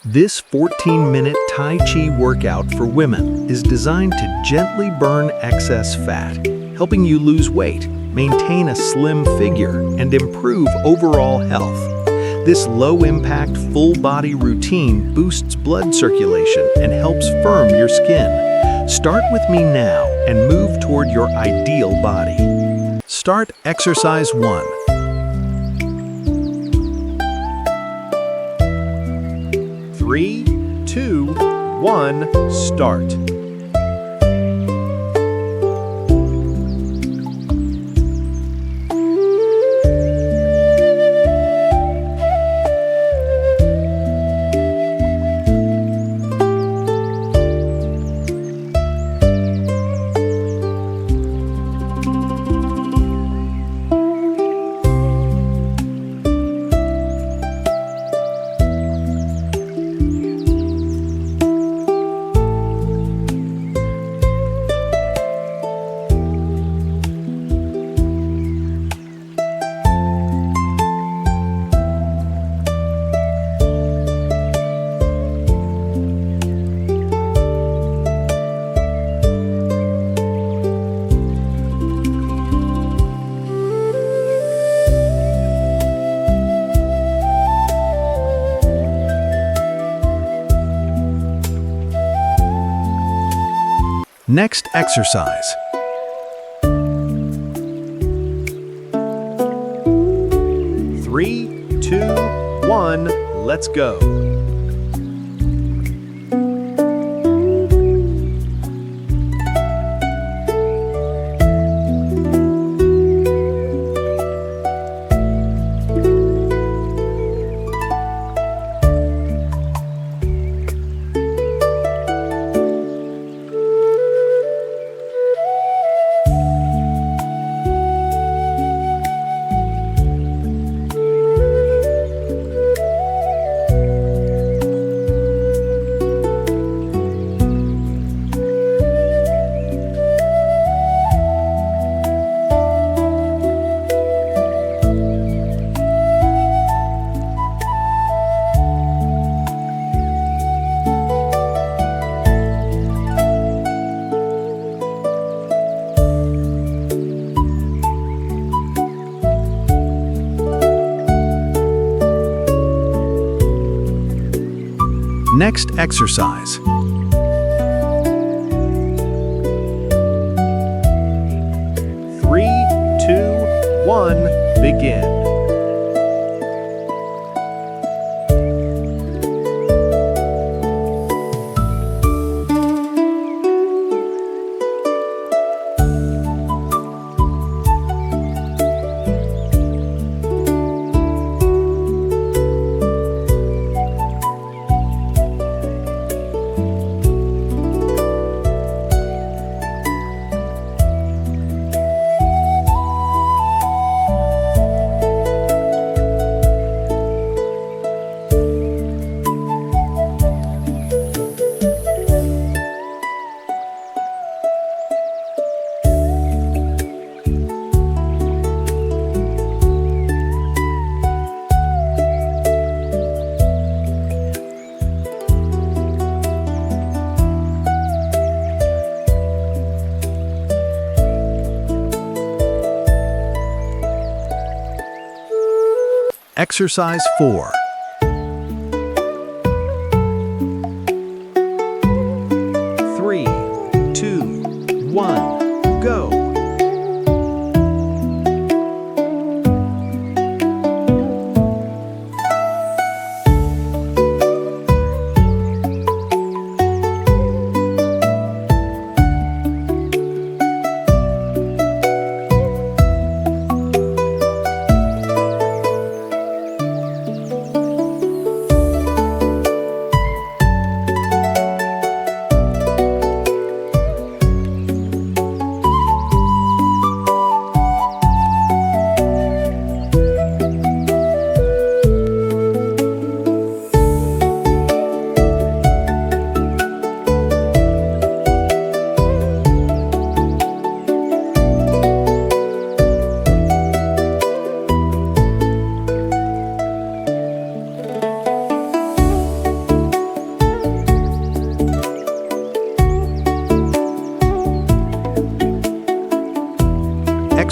This 14-minute Tai Chi workout for women is designed to gently burn excess fat, helping you lose weight, maintain a slim figure, and improve overall health. This low-impact, full-body routine boosts blood circulation and helps firm your skin. Start with me now and move toward your ideal body. Start exercise 1. 3, 2, 1, start. Next exercise. 3, 2, 1, let's go. Next exercise. 3, 2, 1, begin. Exercise 4. 3, 2, 1, go.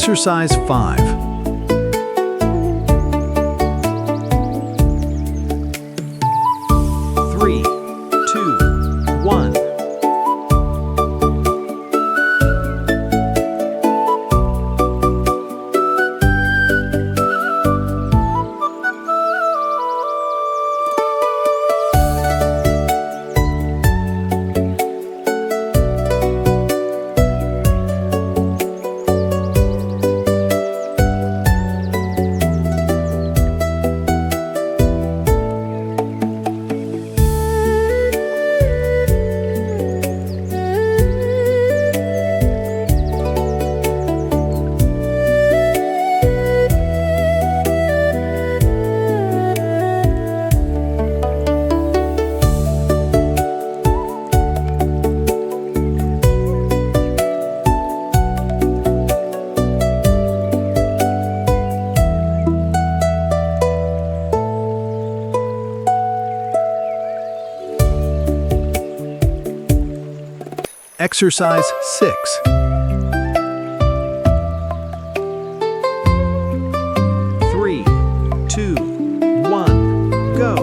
Exercise 5. 3, 2, 1. Exercise 6. 3, 2, 1, go.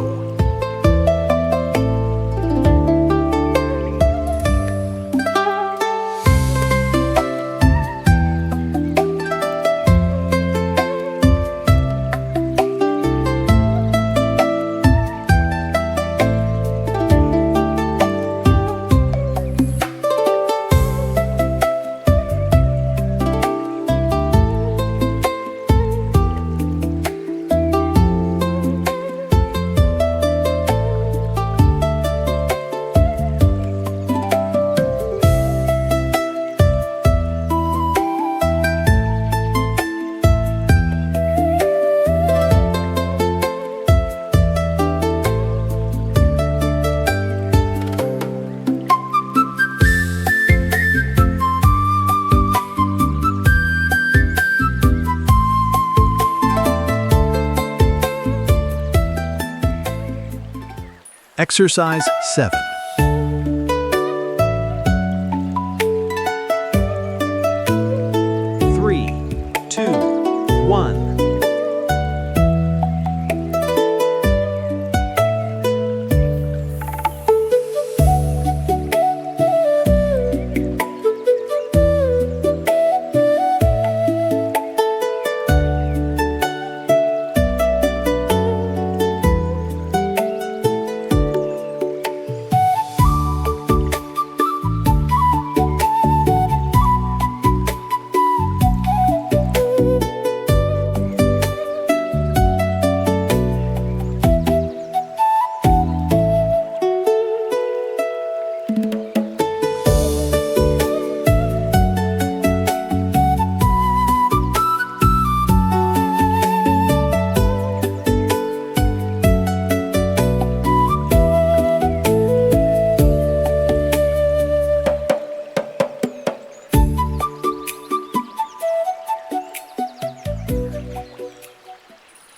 Exercise 7. 3, 2, 1.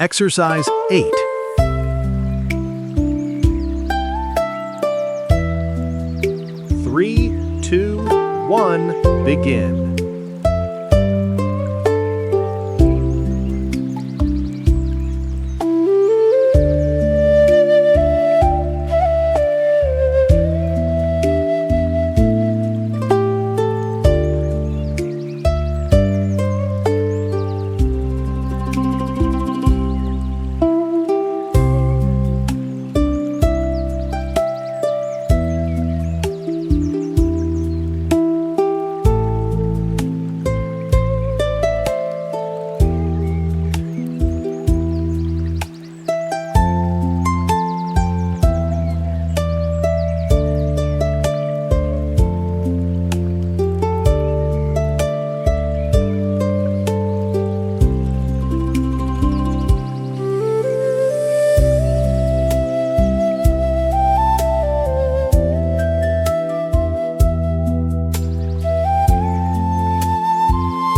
Exercise 8. 3, 2, 1, begin.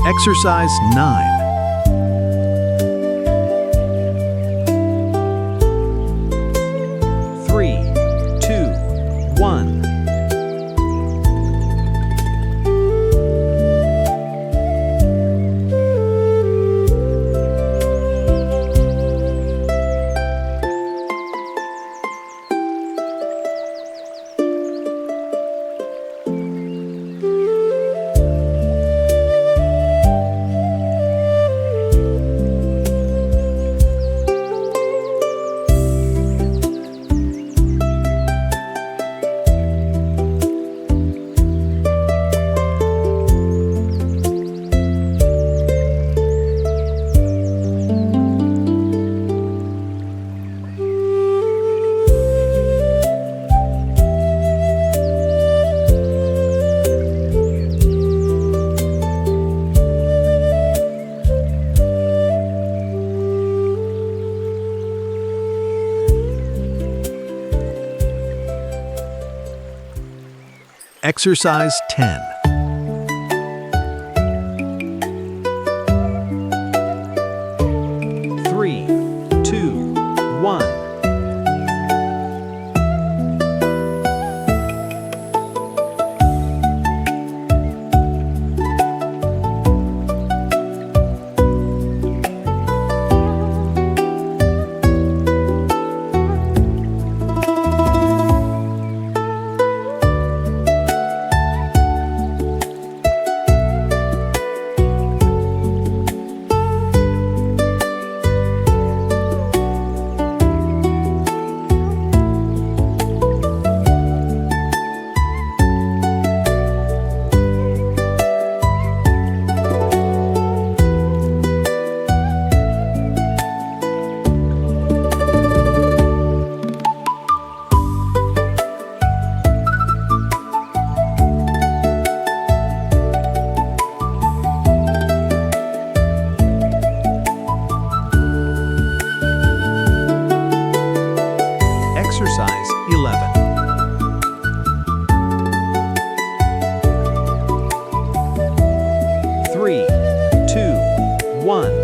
Exercise 9. 3, 2, 1. Exercise 10. Three, two, one. Exercise 11. Three, two, one.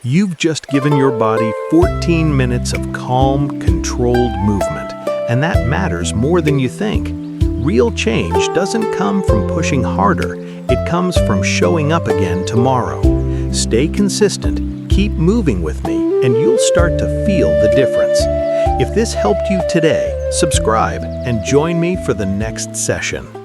You've just given your body 14 minutes of calm, controlled movement, and that matters more than you think. Real change doesn't come from pushing harder, it comes from showing up again tomorrow. Stay consistent, keep moving with me, and you'll start to feel the difference. If this helped you today, subscribe and join me for the next session.